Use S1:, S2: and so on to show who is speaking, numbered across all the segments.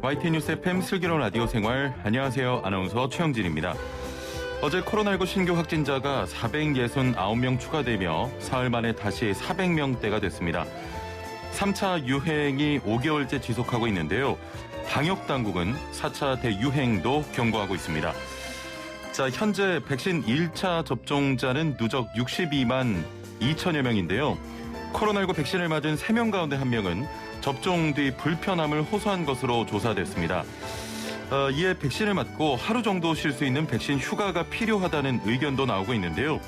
S1: YTN 뉴스 FM 슬기로운 라디오 생활, 안녕하세요. 아나운서 최영진입니다. 어제 코로나19 신규 확진자가 469명 추가되며 사흘 만에 다시 400명대가 됐습니다. 3차 유행이 5개월째 지속하고 있는데요. 방역당국은 4차 대유행도 경고하고 있습니다. 자, 현재 백신 1차 접종자는 누적 62만 2천여 명인데요. 코로나19 백신을 맞은 3명 가운데 1명은 접종 뒤 불편함을 호소한 것으로 조사됐습니다. 이에 백신을 맞고 하루 정도 쉴 수 있는 백신 휴가가 필요하다는 의견도 나오고 있는데요.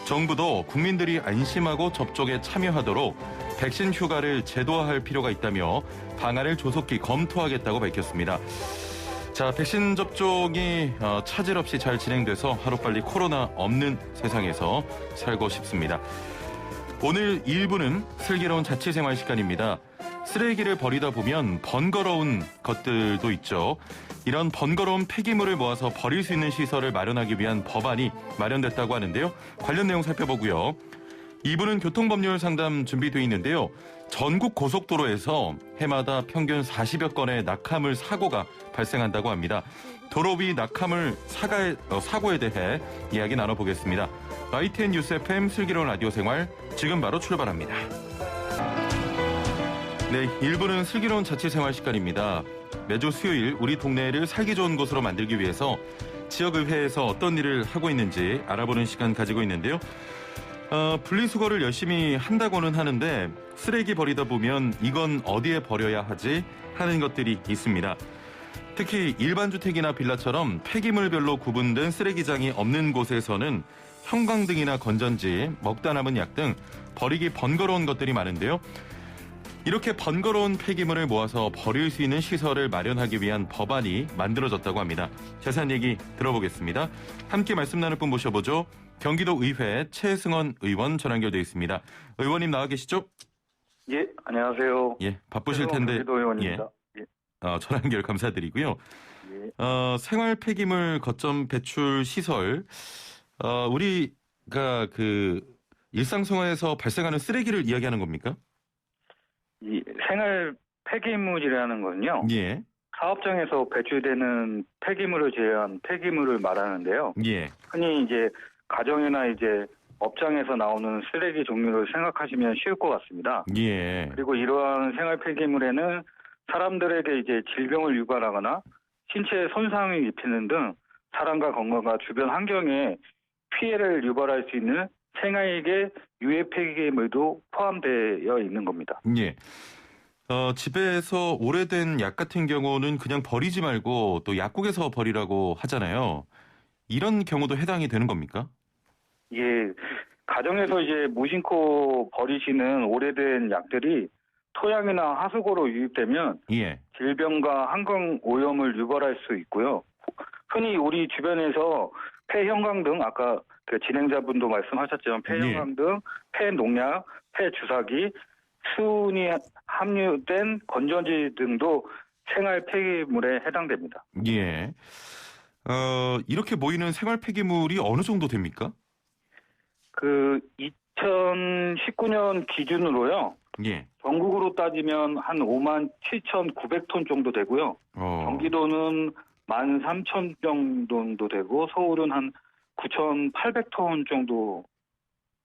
S1: 정부도 국민들이 안심하고 접종에 참여하도록 백신 휴가를 제도화할 필요가 있다며 방안을 조속히 검토하겠다고 밝혔습니다. 자, 백신 접종이 차질 없이 잘 진행돼서 하루빨리 코로나 없는 세상에서 살고 싶습니다. 오늘 1부는 슬기로운 자취생활 시간입니다. 쓰레기를 버리다 보면 번거로운 것들도 있죠. 이런 번거로운 폐기물을 모아서 버릴 수 있는 시설을 마련하기 위한 법안이 마련됐다고 하는데요. 관련 내용 살펴보고요. 2부는 교통법률 상담 준비되어 있는데요. 전국 고속도로에서 해마다 평균 40여 건의 낙하물 사고가 발생한다고 합니다. 도로 위 낙하물 사고에 대해 이야기 나눠보겠습니다. YTN 뉴스 FM 슬기로운 라디오 생활, 지금 바로 출발합니다. 네, 1부는 슬기로운 자취생활 시간입니다. 매주 수요일 우리 동네를 살기 좋은 곳으로 만들기 위해서 지역의회에서 어떤 일을 하고 있는지 알아보는 시간 가지고 있는데요. 분리수거를 열심히 한다고는 하는데 쓰레기 버리다 보면 이건 어디에 버려야 하지 하는 것들이 있습니다. 특히 일반 주택이나 빌라처럼 폐기물별로 구분된 쓰레기장이 없는 곳에서는 형광등이나 건전지, 먹다 남은 약 등 버리기 번거로운 것들이 많은데요. 이렇게 번거로운 폐기물을 모아서 버릴 수 있는 시설을 마련하기 위한 법안이 만들어졌다고 합니다. 자세한 얘기 들어보겠습니다. 함께 말씀 나눌 분 모셔보죠. 경기도 의회 최승원 의원 전화 연결되어 있습니다. 의원님 나와 계시죠?
S2: 예, 안녕하세요.
S1: 예, 바쁘실 텐데.
S2: 경기도 의원입니다.
S1: 예. 전화 연결 감사드리고요.
S2: 예.
S1: 생활 폐기물 거점 배출 시설, 우리가 일상생활에서 발생하는 쓰레기를 이야기하는 겁니까?
S2: 이 생활 폐기물이라는 건요.
S1: 예.
S2: 사업장에서 배출되는 폐기물을 제외한 폐기물을 말하는데요.
S1: 예.
S2: 흔히 이제 가정이나 이제 업장에서 나오는 쓰레기 종류를 생각하시면 쉬울 것 같습니다.
S1: 예.
S2: 그리고 이러한 생활 폐기물에는 사람들에게 이제 질병을 유발하거나 신체에 손상을 입히는 등 사람과 건강과 주변 환경에 피해를 유발할 수 있는 생활계 유해 폐기물도 포함되어 있는 겁니다.
S1: 예. 집에서 오래된 약 같은 경우는 그냥 버리지 말고 또 약국에서 버리라고 하잖아요. 이런 경우도 해당이 되는 겁니까?
S2: 예. 가정에서 이제 무심코 버리시는 오래된 약들이 토양이나 하수구로 유입되면
S1: 예.
S2: 질병과 환경 오염을 유발할 수 있고요. 흔히 우리 주변에서 폐형광등, 아까 그 진행자분도 말씀하셨지만 폐형광등, 폐농약, 폐주사기, 수은이 함유된 건전지 등도 생활 폐기물에 해당됩니다.
S1: 예. 이렇게 모이는 생활 폐기물이 어느 정도 됩니까?
S2: 2019년 기준으로요.
S1: 예.
S2: 전국으로 따지면 한 5만 7,900톤 정도 되고요. 경기도는 13,000병 정도 되고 서울은 한 9,800톤 정도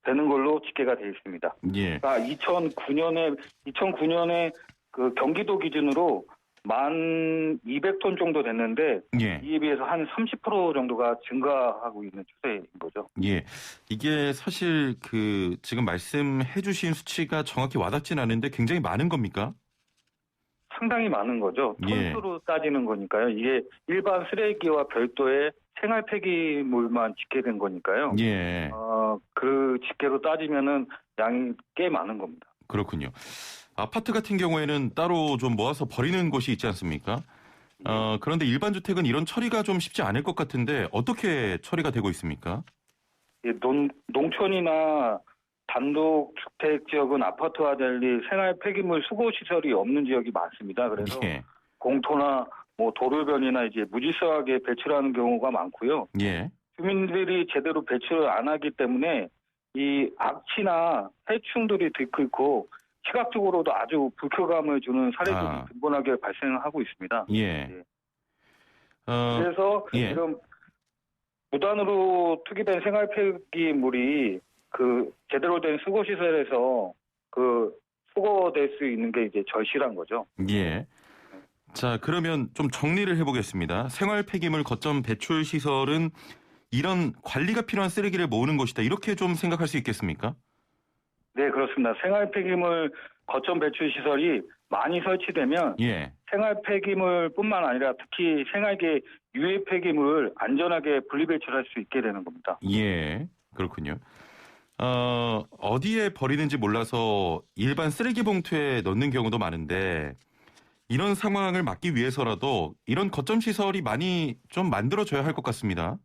S2: 되는 걸로 집계가 되어 있습니다.
S1: 예.
S2: 그러니까 2009년에 그 경기도 기준으로 1,200톤 정도 됐는데
S1: 예.
S2: 이에 비해서 한 30% 정도가 증가하고 있는 추세인 거죠.
S1: 예. 이게 사실 지금 말씀해 주신 수치가 정확히 와닿지는 않은데 굉장히 많은 겁니까?
S2: 상당히 많은 거죠. 톤수로 따지는 거니까요. 이게 일반 쓰레기와 별도의 생활 폐기물만 집계된 거니까요.
S1: 예.
S2: 그 집계로 따지면은 양이 꽤 많은 겁니다.
S1: 그렇군요. 아파트 같은 경우에는 따로 좀 모아서 버리는 곳이 있지 않습니까? 그런데 일반 주택은 이런 처리가 좀 쉽지 않을 것 같은데 어떻게 처리가 되고 있습니까?
S2: 예, 농촌이나 단독 주택 지역은 아파트와 달리 생활 폐기물 수거 시설이 없는 지역이 많습니다. 그래서
S1: 예.
S2: 공터나 도로변이나 이제 무질서하게 배출하는 경우가 많고요.
S1: 예.
S2: 주민들이 제대로 배출을 안 하기 때문에 이 악취나 해충들이 들끓고 시각적으로도 아주 불쾌감을 주는 사례들이
S1: 아.
S2: 빈번하게 발생하고 있습니다.
S1: 예.
S2: 예.
S1: 어,
S2: 그래서
S1: 예.
S2: 이런 무단으로 투기된 생활 폐기물이 그 제대로 된 수거 시설에서 그 수거될 수 있는 게 이제 절실한 거죠.
S1: 예. 자, 그러면 좀 정리를 해보겠습니다. 생활 폐기물 거점 배출 시설은 이런 관리가 필요한 쓰레기를 모으는 곳이다. 이렇게 좀 생각할 수 있겠습니까?
S2: 네, 그렇습니다. 생활 폐기물 거점 배출 시설이 많이 설치되면
S1: 예.
S2: 생활 폐기물뿐만 아니라 특히 생활계 유해 폐기물을 안전하게 분리 배출할 수 있게 되는 겁니다.
S1: 예. 그렇군요. 어디에 버리는지 몰라서 일반 쓰레기 봉투에 넣는 경우도 많은데 이런 상황을 막기 위해서라도 이런 거점 시설이 많이 좀 만들어져야 할 것 같습니다.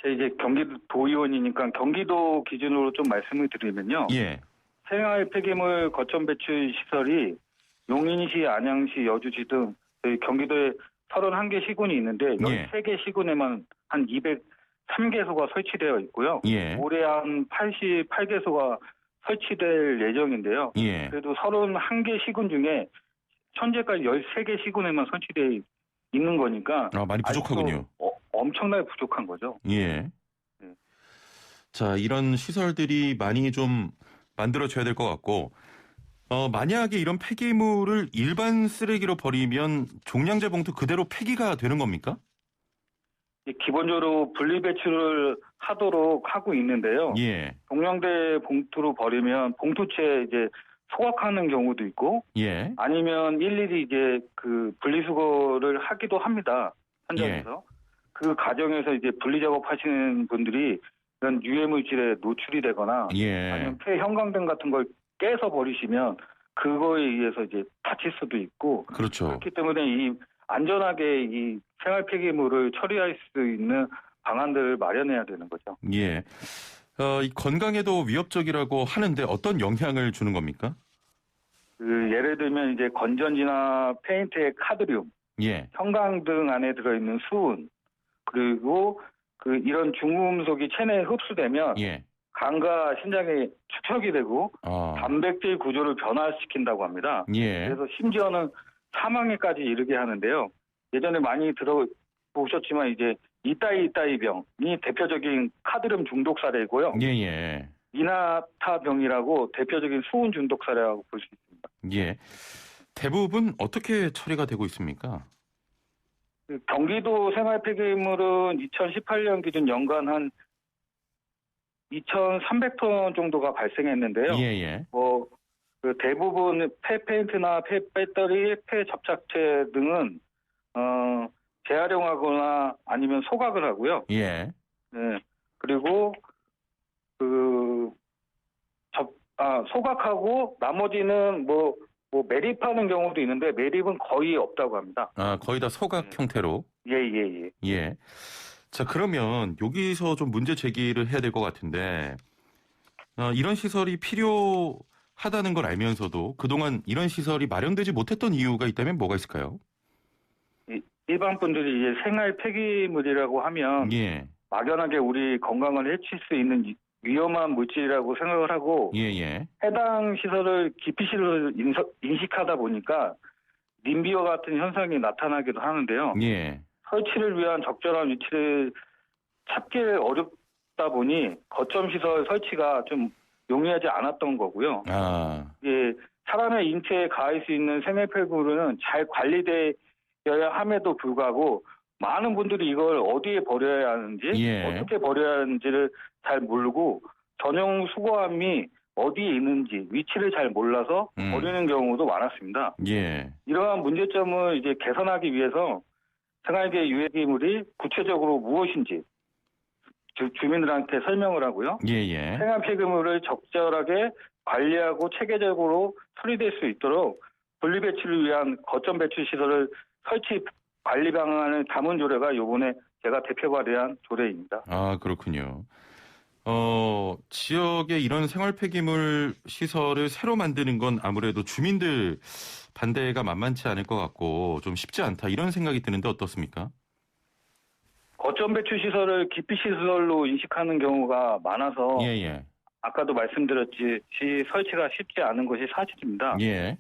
S2: 제가 이제 경기도 도의원이니까 경기도 기준으로 좀 말씀을 드리면요.
S1: 예.
S2: 생활 폐기물 거점 배출 시설이 용인시, 안양시, 여주시 등 저희 경기도에 31개 시군이 있는데
S1: 예.
S2: 13개 시군에만 한 203개소가 설치되어 있고요.
S1: 예.
S2: 올해 한 88개소가 설치될 예정인데요.
S1: 예.
S2: 그래도 31개 시군 중에 현재까지 13개 시군에만 설치되어 있는 거니까
S1: 많이 부족하군요.
S2: 아직도 엄청나게 부족한 거죠.
S1: 예. 자, 이런 시설들이 많이 좀 만들어져야 될 것 같고, 만약에 이런 폐기물을 일반 쓰레기로 버리면 종량제 봉투 그대로 폐기가 되는 겁니까?
S2: 기본적으로 분리 배출을 하도록 하고 있는데요.
S1: 예.
S2: 동량제 봉투로 버리면 봉투채 이제 소각하는 경우도 있고,
S1: 예.
S2: 아니면 일일이 이제 그 분리수거를 하기도 합니다. 현장에서. 그 과정에서 이제 분리 작업하시는 분들이 이런 유해물질에 노출이 되거나
S1: 예.
S2: 아니면 폐 형광등 같은 걸 깨서 버리시면 그거에 의해서 이제 다칠 수도 있고
S1: 그렇죠.
S2: 그렇기 때문에 이 안전하게 이 생활 폐기물을 처리할 수 있는 방안들을 마련해야 되는 거죠.
S1: 예. 이 건강에도 위협적이라고 하는데 어떤 영향을 주는 겁니까?
S2: 예를 들면 이제 건전지나 페인트의 카드뮴,
S1: 예.
S2: 형광등 안에 들어있는 수은, 그리고 이런 중금속이 체내에 흡수되면
S1: 예.
S2: 간과 신장에 축적이 되고
S1: 아.
S2: 단백질 구조를 변화시킨다고 합니다.
S1: 예.
S2: 그래서 심지어는 사망에까지 이르게 하는데요. 예전에 많이 들어보셨지만 이제 이따이병이 대표적인 카드뮴 중독 사례이고요.
S1: 예.
S2: 미나타병이라고 대표적인 수은 중독 사례라고 볼 수 있습니다.
S1: 예. 대부분 어떻게 처리가 되고 있습니까?
S2: 경기도 생활 폐기물은 2018년 기준 연간 한 2,300톤 정도가 발생했는데요.
S1: 예.
S2: 그 대부분 폐 페인트나 폐 배터리, 폐 접착제 등은 재활용하거나 아니면 소각을 하고요.
S1: 예.
S2: 네. 그리고 소각하고 나머지는 매립하는 경우도 있는데 매립은 거의 없다고 합니다.
S1: 거의 다 소각 형태로.
S2: 예.
S1: 예. 자, 그러면 여기서 좀 문제 제기를 해야 될 것 같은데, 이런 시설이 필요하다는 걸 알면서도 그동안 이런 시설이 마련되지 못했던 이유가 있다면 뭐가 있을까요?
S2: 일반 분들이 이제 생활 폐기물이라고 하면
S1: 예.
S2: 막연하게 우리 건강을 해칠 수 있는 위험한 물질이라고 생각을 하고
S1: 예.
S2: 해당 시설을 기피시설로 인식하다 보니까 님비와 같은 현상이 나타나기도 하는데요.
S1: 예.
S2: 설치를 위한 적절한 위치를 찾기 어렵다 보니 거점 시설 설치가 좀 용이하지 않았던 거고요. 사람의 인체에 가할 수 있는 생활 폐기물은 잘 관리되어야 함에도 불구하고 많은 분들이 이걸 어디에 버려야 하는지 어떻게 버려야 하는지를 잘 모르고 전용 수거함이 어디에 있는지 위치를 잘 몰라서 버리는 경우도 많았습니다.
S1: 예.
S2: 이러한 문제점을 이제 개선하기 위해서 생활계 유해기물이 구체적으로 무엇인지 주민들한테 설명을 하고요.
S1: 예.
S2: 생활 폐기물을 적절하게 관리하고 체계적으로 처리될 수 있도록 분리배출을 위한 거점 배출 시설을 설치 관리 방안을 담은 조례가 이번에 제가 대표 발의한 조례입니다.
S1: 그렇군요. 지역에 이런 생활 폐기물 시설을 새로 만드는 건 아무래도 주민들 반대가 만만치 않을 것 같고 좀 쉽지 않다 이런 생각이 드는데 어떻습니까?
S2: 거점 배출 시설을 기피 시설로 인식하는 경우가 많아서
S1: 예.
S2: 아까도 말씀드렸듯이 설치가 쉽지 않은 것이 사실입니다.
S1: 예.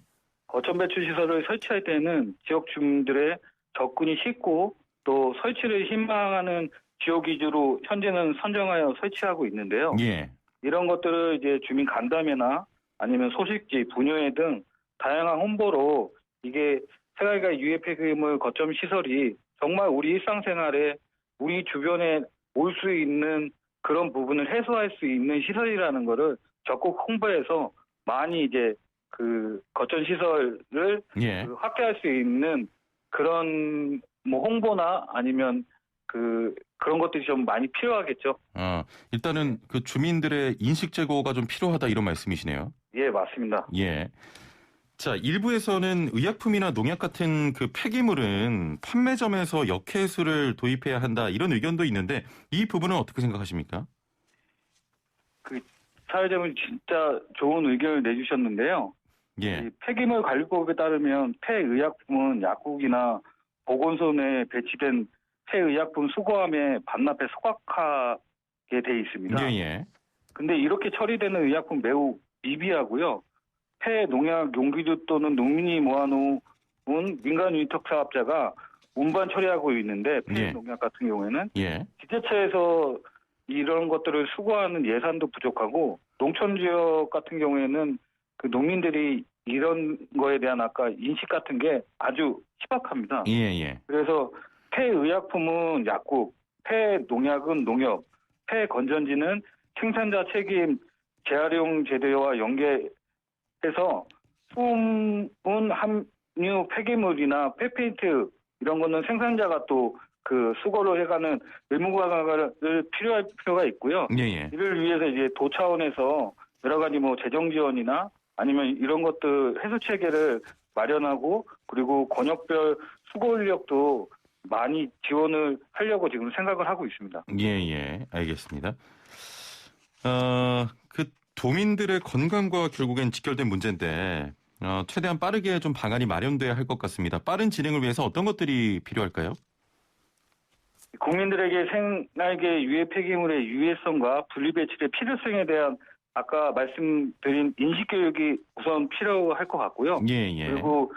S2: 거점 배출 시설을 설치할 때는 지역 주민들의 접근이 쉽고 또 설치를 희망하는 지역 위주로 현재는 선정하여 설치하고 있는데요.
S1: 예.
S2: 이런 것들을 이제 주민 간담회나 아니면 소식지, 분유회 등 다양한 홍보로 이게 생활과 유해 폐기물 거점 시설이 정말 우리 일상생활에 우리 주변에 올 수 있는 그런 부분을 해소할 수 있는 시설이라는 거를 적극 홍보해서 많이 이제 그 거점 시설을
S1: 예.
S2: 확대할 수 있는 그런 뭐 홍보나 아니면 그런 것들이 좀 많이 필요하겠죠.
S1: 일단은 그 주민들의 인식 제고가 좀 필요하다 이런 말씀이시네요.
S2: 예, 맞습니다.
S1: 예. 자, 일부에서는 의약품이나 농약 같은 그 폐기물은 판매점에서 역해수를 도입해야 한다 이런 의견도 있는데 이 부분은 어떻게 생각하십니까?
S2: 사회자분 진짜 좋은 의견을 내주셨는데요.
S1: 예.
S2: 이 폐기물 관리법에 따르면 폐의약품은 약국이나 보건소 내에 배치된 폐의약품 수거함에 반납해 소각하게 돼 있습니다.
S1: 예, 예.
S2: 근데 이렇게 처리되는 의약품 매우 미비하고요. 폐농약 용기주 또는 농민이 모아놓은 민간 위탁사업자가 운반 처리하고 있는데 폐농약 같은 경우에는
S1: 예.
S2: 지자체에서 이런 것들을 수거하는 예산도 부족하고 농촌 지역 같은 경우에는 그 농민들이 이런 거에 대한 아까 인식 같은 게 아주 희박합니다.
S1: 예, 예.
S2: 그래서 폐의약품은 약국, 폐농약은 농협, 폐건전지는 생산자 책임 재활용 제도와 연계해서 수은 함유 폐기물이나 폐페인트 이런 거는 생산자가 또 그 수거를 해가는 의무화를 필요할 필요가 있고요.
S1: 예, 예.
S2: 이를 위해서 이제 도 차원에서 여러 가지 뭐 재정 지원이나 아니면 이런 것들 해소 체계를 마련하고 그리고 권역별 수거 인력도 많이 지원을 하려고 지금 생각을 하고 있습니다.
S1: 예, 예. 알겠습니다. 그 도민들의 건강과 결국엔 직결된 문제인데 최대한 빠르게 좀 방안이 마련돼야 할 것 같습니다. 빠른 진행을 위해서 어떤 것들이 필요할까요?
S2: 국민들에게 생활계 유해 폐기물의 유해성과 분리배출의 필요성에 대한 아까 말씀드린 인식교육이 우선 필요할 것 같고요.
S1: 예, 예.
S2: 그리고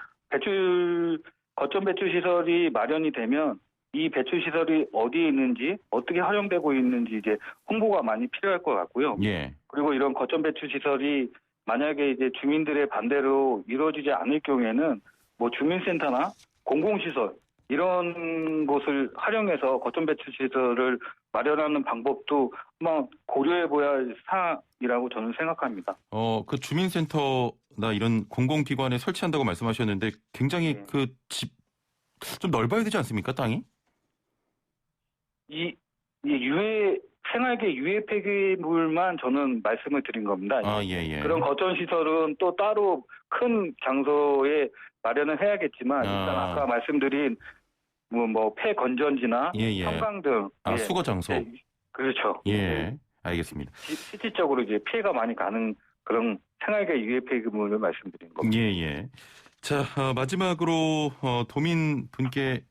S2: 거점 배출 시설이 마련이 되면 이 배출 시설이 어디에 있는지 어떻게 활용되고 있는지 이제 홍보가 많이 필요할 것 같고요.
S1: 예.
S2: 그리고 이런 거점 배출 시설이 만약에 이제 주민들의 반대로 이루어지지 않을 경우에는 뭐 주민센터나 공공시설 이런 곳을 활용해서 거점 배출 시설을 마련하는 방법도 한번 고려해봐야 할 사항이라고 저는 생각합니다.
S1: 그 주민센터나 이런 공공기관에 설치한다고 말씀하셨는데 굉장히
S2: 네.
S1: 그 집 좀 넓어야 되지 않습니까, 땅이?
S2: 이 생활계 유해 폐기물만 저는 말씀을 드린 겁니다.
S1: 아, 예, 예.
S2: 그런 거점 시설은 또 따로 큰 장소에 마련을 해야겠지만 일단 아까 말씀드린 뭐 폐건전지나
S1: 예, 예.
S2: 형광등
S1: 수거 장소.
S2: 그렇죠.
S1: 예. 알겠습니다.
S2: 실질적으로 이제 피해가 많이 가는 그런 생활계 유해 폐기물을 말씀드린 겁니다.
S1: 예, 예. 자, 마지막으로 도민 분께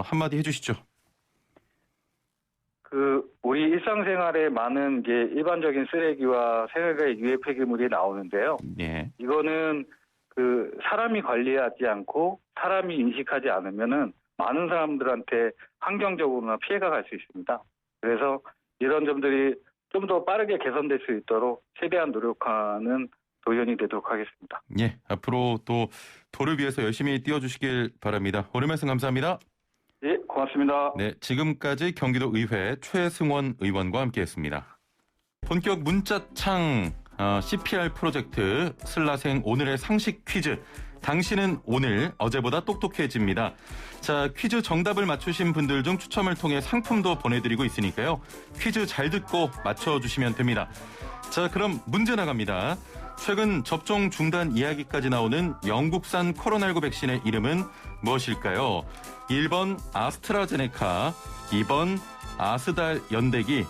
S1: 한마디 해주시죠.
S2: 우리 일상생활에 많은 이제 일반적인 쓰레기와 생활계 유해 폐기물이 나오는데요.
S1: 예.
S2: 이거는 사람이 관리하지 않고 사람이 인식하지 않으면은 많은 사람들한테 환경적으로나 피해가 갈 수 있습니다. 그래서 이런 점들이 좀 더 빠르게 개선될 수 있도록 최대한 노력하는 도전이 되도록 하겠습니다.
S1: 예. 앞으로 또 도를 위해서 열심히 뛰어주시길 바랍니다. 오늘 말씀 감사합니다.
S2: 예, 고맙습니다.
S1: 네, 지금까지 경기도 의회 최승원 의원과 함께했습니다. 본격 문자창 CPR 프로젝트 슬라생 오늘의 상식 퀴즈. 당신은 오늘 어제보다 똑똑해집니다. 자, 퀴즈 정답을 맞추신 분들 중 추첨을 통해 상품도 보내드리고 있으니까요. 퀴즈 잘 듣고 맞춰주시면 됩니다. 자, 그럼 문제 나갑니다. 최근 접종 중단 이야기까지 나오는 영국산 코로나19 백신의 이름은 무엇일까요? 1번 아스트라제네카, 2번 아스달 연대기,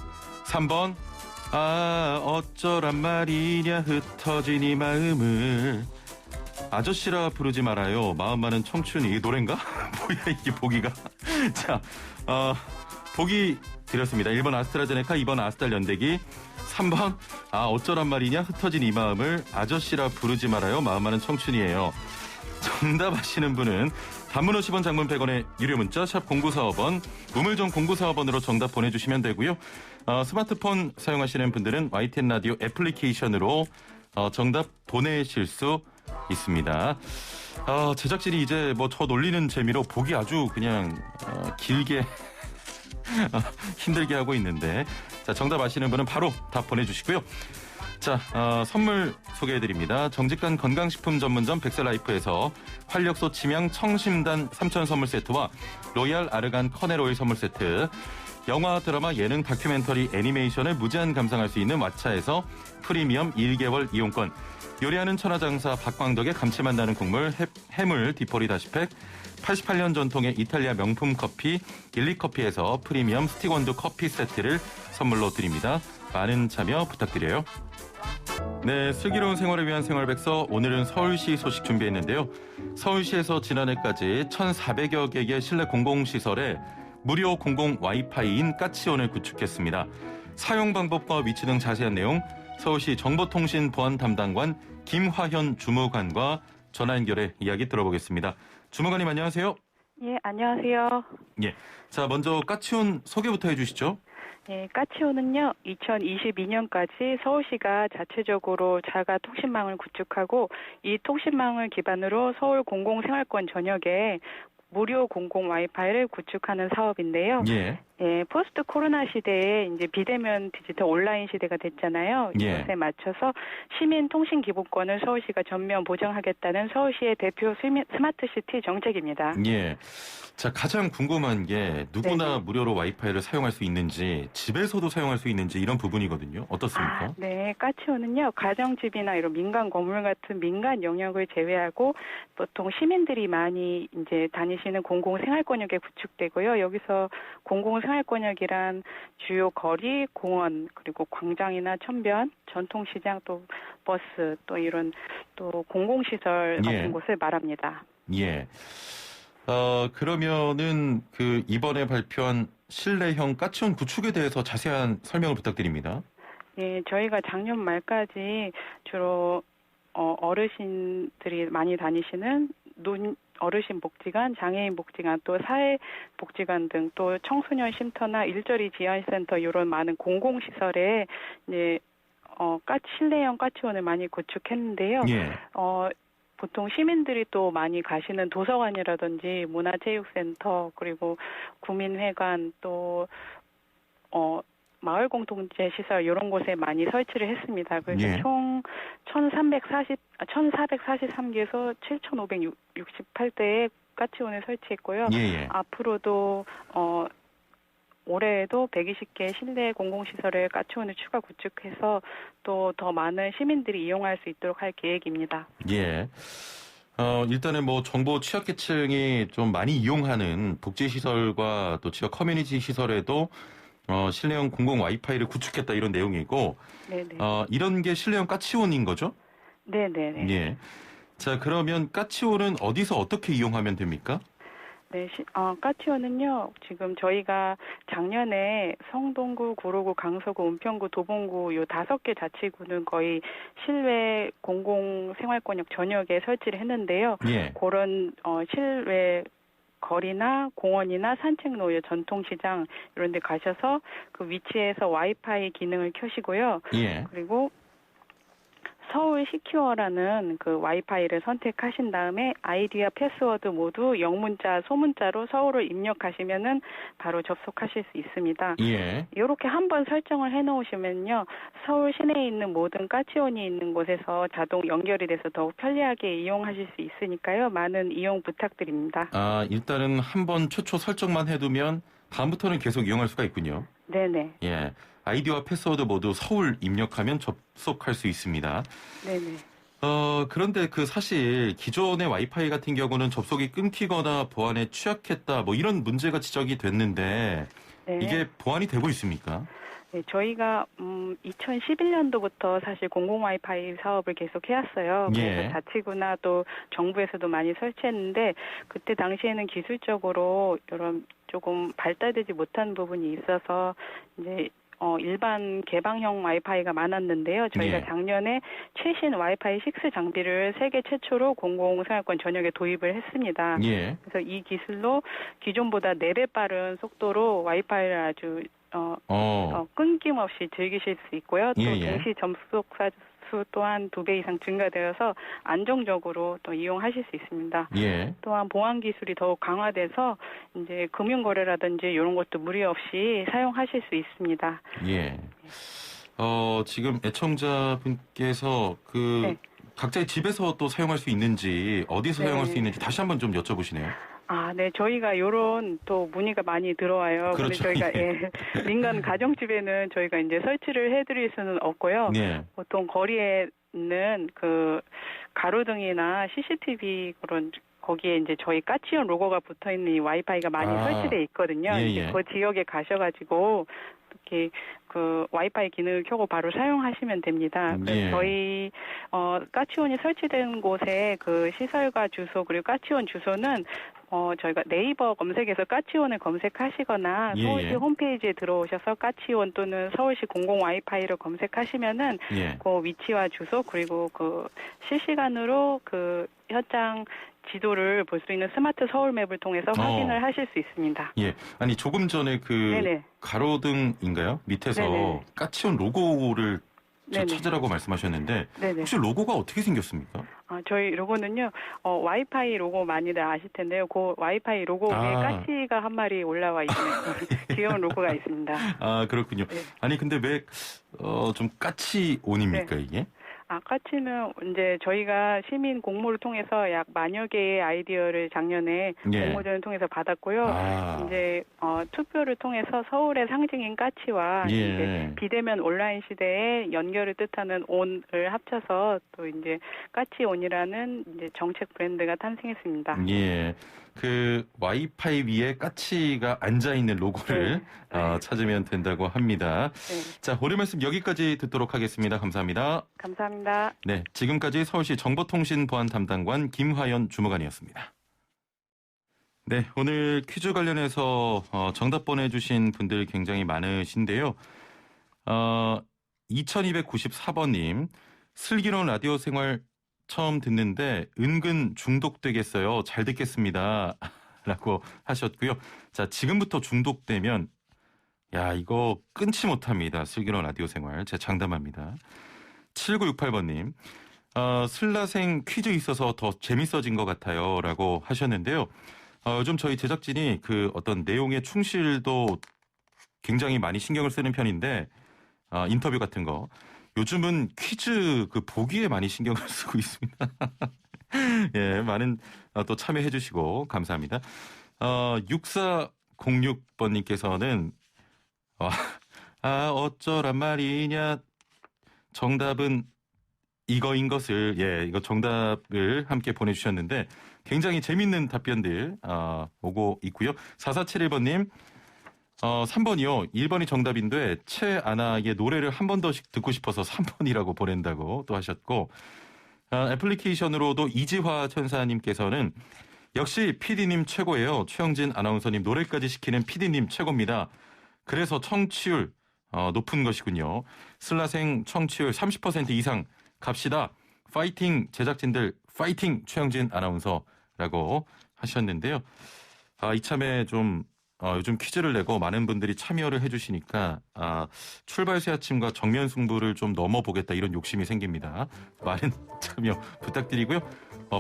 S1: 3번 어쩌란 말이냐 흩어진 이 마음을 아저씨라 부르지 말아요. 마음 많은 청춘이. 이 노래인가? 뭐야 이게 보기가. 자, 보기 드렸습니다. 1번 아스트라제네카, 2번 아스달 연대기, 3번, 어쩌란 말이냐, 흩어진 이 마음을 아저씨라 부르지 말아요, 마음 많은 청춘이에요. 정답 아시는 분은 단문 50원, 장문 100원의 유료 문자 샵 0945번, 우물정 0945번으로 정답 보내주시면 되고요. 스마트폰 사용하시는 분들은 YTN 라디오 애플리케이션으로 정답 보내실 수 있습니다. 제작진이 이제 뭐 저 놀리는 재미로 보기 아주 그냥 길게 힘들게 하고 있는데, 자, 정답 아시는 분은 바로 답 보내주시고요. 자, 선물 소개해드립니다. 정직한 건강식품 전문점 백설라이프에서 활력소 침향 청심단 3천 선물 세트와 로얄 아르간 커넬 오일 선물 세트, 영화, 드라마, 예능, 다큐멘터리, 애니메이션을 무제한 감상할 수 있는 왓챠에서 프리미엄 1개월 이용권, 요리하는 천하장사 박광덕의 감칠맛 나는 국물 해물 디포리 다시팩, 88년 전통의 이탈리아 명품 커피 일리커피에서 프리미엄 스틱원두 커피 세트를 선물로 드립니다. 많은 참여 부탁드려요. 네, 슬기로운 생활을 위한 생활백서, 오늘은 서울시 소식 준비했는데요. 서울시에서 지난해까지 1,400여 개의 실내 공공시설에 무료 공공 와이파이인 까치온을 구축했습니다. 사용 방법과 위치 등 자세한 내용 서울시 정보통신보안 담당관 김화현 주무관과 전화 연결해 이야기 들어보겠습니다. 주무관님 안녕하세요.
S3: 예, 안녕하세요.
S1: 예, 자 먼저 까치온 소개부터 해주시죠.
S3: 예, 까치온은요, 2022년까지 서울시가 자체적으로 자가 통신망을 구축하고 이 통신망을 기반으로 서울 공공생활권 전역에 무료 공공 와이파이를 구축하는 사업인데요.
S1: 예.
S3: 예, 포스트 코로나 시대에 이제 비대면 디지털 온라인 시대가 됐잖아요.
S1: 예.
S3: 이것에 맞춰서 시민 통신 기본권을 서울시가 전면 보장하겠다는 서울시의 대표 스마트시티 정책입니다.
S1: 예. 자, 가장 궁금한 게 누구나
S3: 네네.
S1: 무료로 와이파이를 사용할 수 있는지, 집에서도 사용할 수 있는지 이런 부분이거든요. 어떻습니까?
S3: 네, 까치온은요, 가정집이나 이런 민간 건물 같은 민간 영역을 제외하고 보통 시민들이 많이 이제 다니시는 공공생활권역에 구축되고요. 여기서 공공생활권역이란 주요 거리, 공원, 그리고 광장이나 천변, 전통시장, 또 버스, 또 이런 또 공공시설 같은
S1: 예.
S3: 곳을 말합니다.
S1: 예. 그러면은 이번에 발표한 실내형 까치온 구축에 대해서 자세한 설명을 부탁드립니다.
S3: 예, 저희가 작년 말까지 주로 어르신들이 많이 다니시는 어르신 복지관, 장애인 복지관, 또 사회복지관 등 또 청소년 쉼터나 일자리 지원센터 이런 많은 공공시설에 이제 실내형 까치원을 많이 구축했는데요.
S1: 예.
S3: 보통 시민들이 또 많이 가시는 도서관이라든지 문화체육센터, 그리고 구민회관, 또 마을 공동체 시설 이런 곳에 많이 설치를 했습니다. 그래서
S1: 예.
S3: 총 1,443개에서 7,568대의 까치온을 설치했고요.
S1: 예.
S3: 앞으로도 올해에도 120개 실내 공공시설에 까치온을 추가 구축해서 또 더 많은 시민들이 이용할 수 있도록 할 계획입니다.
S1: 예. 일단은 뭐 정보 취약계층이 좀 많이 이용하는 복지시설과 또 지역 커뮤니티 시설에도 실내형 공공 와이파이를 구축했다 이런 내용이고,
S3: 네네.
S1: 이런 게 실내형 까치온인 거죠?
S3: 네네네.
S1: 예. 자, 그러면 까치온은 어디서 어떻게 이용하면 됩니까?
S3: 네, 까치온은요, 지금 저희가 작년에 성동구, 구로구, 강서구, 은평구, 도봉구 요 5개 자치구는 거의 실외 공공생활권역 전역에 설치를 했는데요.
S1: 예.
S3: 그런 실외 거리나 공원이나 산책로에 전통시장 이런 데 가셔서 그 위치에서 와이파이 기능을 켜시고요.
S1: 예.
S3: 그리고 서울 시큐어라는 그 와이파이를 선택하신 다음에 아이디와 패스워드 모두 영문자, 소문자로 서울을 입력하시면은 바로 접속하실 수 있습니다.
S1: 예.
S3: 이렇게 한번 설정을 해놓으시면요, 서울 시내에 있는 모든 까치온이 있는 곳에서 자동 연결이 돼서 더욱 편리하게 이용하실 수 있으니까요. 많은 이용 부탁드립니다.
S1: 일단은 한번 최초 설정만 해두면 다음부터는 계속 이용할 수가 있군요.
S3: 네네.
S1: 예. 아이디와 패스워드 모두 서울 입력하면 접속할 수 있습니다.
S3: 네네.
S1: 그런데 사실 기존의 와이파이 같은 경우는 접속이 끊기거나 보안에 취약했다 뭐 이런 문제가 지적이 됐는데
S3: 네.
S1: 이게 보완이 되고 있습니까?
S3: 네, 저희가 2011년도부터 사실 공공 와이파이 사업을 계속 해왔어요. 그래서
S1: 예.
S3: 자치구나 또 정부에서도 많이 설치했는데 그때 당시에는 기술적으로 이런 조금 발달되지 못한 부분이 있어서 이제 일반 개방형 와이파이가 많았는데요. 저희가
S1: 예.
S3: 작년에 최신 와이파이 6 장비를 세계 최초로 공공생활권 전역에 도입을 했습니다.
S1: 예.
S3: 그래서 이 기술로 기존보다 4배 빠른 속도로 와이파이를 아주 끊김없이 즐기실 수 있고요. 또
S1: 예, 예.
S3: 동시 접속사 수 또한 2배 이상 증가되어서 안정적으로 또 이용하실 수 있습니다.
S1: 예.
S3: 또한 보안 기술이 더욱 강화돼서 이제 금융 거래라든지 이런 것도 무리 없이 사용하실 수 있습니다.
S1: 예. 지금 애청자분께서
S3: 네.
S1: 각자의 집에서 또 사용할 수 있는지 어디서
S3: 네.
S1: 사용할 수 있는지 다시 한번 좀 여쭤보시네요.
S3: 네, 저희가 요런 또 문의가 많이 들어와요.
S1: 그렇죠.
S3: 근데 저희가 민간 가정집에는 저희가 이제 설치를 해드릴 수는 없고요.
S1: 네.
S3: 보통 거리에 있는 그 가로등이나 CCTV 그런 거기에 이제 저희 까치온 로고가 붙어 있는 이 와이파이가 많이 설치돼 있거든요.
S1: 예,
S3: 이제
S1: 예.
S3: 그 지역에 가셔가지고 이렇게 그 와이파이 기능을 켜고 바로 사용하시면 됩니다. 그래서
S1: 예.
S3: 저희 까치온이 설치된 곳의 그 시설과 주소 그리고 까치온 주소는 저희가 네이버 검색에서 까치온을 검색하시거나
S1: 예,
S3: 서울시
S1: 예.
S3: 홈페이지에 들어오셔서 까치온 또는 서울시 공공 와이파이를 검색하시면은
S1: 예.
S3: 그 위치와 주소 그리고 그 실시간으로 그 현장 지도를 볼 수 있는 스마트 서울맵을 통해서 확인을 하실 수 있습니다.
S1: 예. 아니 조금 전에
S3: 네네.
S1: 가로등인가요? 밑에서
S3: 네네.
S1: 까치온 로고를
S3: 네네.
S1: 찾으라고 말씀하셨는데
S3: 네네.
S1: 혹시 로고가 어떻게 생겼습니까?
S3: 저희 로고는요, 와이파이 로고 많이들 아실 텐데요. 그 와이파이 로고 위에 까치가 한 마리 올라와 있는 귀여운 로고가 있습니다.
S1: 그렇군요.
S3: 네.
S1: 아니 근데 왜 좀 까치온입니까 이게?
S3: 까치는 이제 저희가 시민 공모를 통해서 약 10,000여 개의 아이디어를 작년에
S1: 예.
S3: 공모전을 통해서 받았고요. 이제 투표를 통해서 서울의 상징인 까치와
S1: 예.
S3: 이제 비대면 온라인 시대에 연결을 뜻하는 온을 합쳐서 또 이제 까치온이라는 이제 정책 브랜드가 탄생했습니다.
S1: 예. 그 와이파이 위에 까치가 앉아 있는 로고를 찾으면 된다고 합니다.
S3: 네.
S1: 자, 오늘 말씀 여기까지 듣도록 하겠습니다. 감사합니다.
S3: 감사합니다.
S1: 네, 지금까지 서울시 정보통신보안 담당관 김화연 주무관이었습니다. 네, 오늘 퀴즈 관련해서 정답 보내주신 분들 굉장히 많으신데요. 2294번님, 슬기로운 라디오 생활 처음 듣는데 은근 중독되겠어요. 잘 듣겠습니다. 라고 하셨고요. 자, 지금부터 중독되면 이거 끊지 못합니다. 슬기로운 라디오 생활. 제가 장담합니다. 7968번님, 슬라생 퀴즈 있어서 더 재밌어진 것 같아요. 라고 하셨는데요. 요즘 저희 제작진이 그 어떤 내용의 충실도 굉장히 많이 신경을 쓰는 편인데, 인터뷰 같은 거. 요즘은 퀴즈 그 보기에 많이 신경을 쓰고 있습니다. 예, 많은 또 참여해 주시고 감사합니다. 6406번님께서는 어쩌란 말이냐. 정답은 이거인 것을 이거 정답을 함께 보내주셨는데 굉장히 재밌는 답변들 오고 있고요. 4471번님 3번이요. 1번이 정답인데 최아나의 노래를 한 번 더씩 듣고 싶어서 3번이라고 보낸다고 또 하셨고 애플리케이션으로도 이지화 천사님께서는 역시 PD님 최고예요. 최영진 아나운서님 노래까지 시키는 PD님 최고입니다. 그래서 청취율 높은 것이군요. 슬라생 청취율 30% 이상 갑시다. 파이팅 제작진들 파이팅 최영진 아나운서라고 하셨는데요. 이참에 좀 요즘 퀴즈를 내고 많은 분들이 참여를 해주시니까 출발새 아침과 정면 승부를 좀 넘어보겠다 이런 욕심이 생깁니다. 많은 참여 부탁드리고요.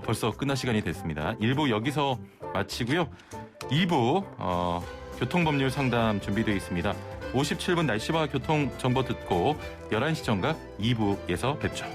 S1: 벌써 끝날 시간이 됐습니다. 1부 여기서 마치고요. 2부 교통법률 상담 준비되어 있습니다. 57분 날씨와 교통 정보 듣고 11시 정각 2부에서 뵙죠.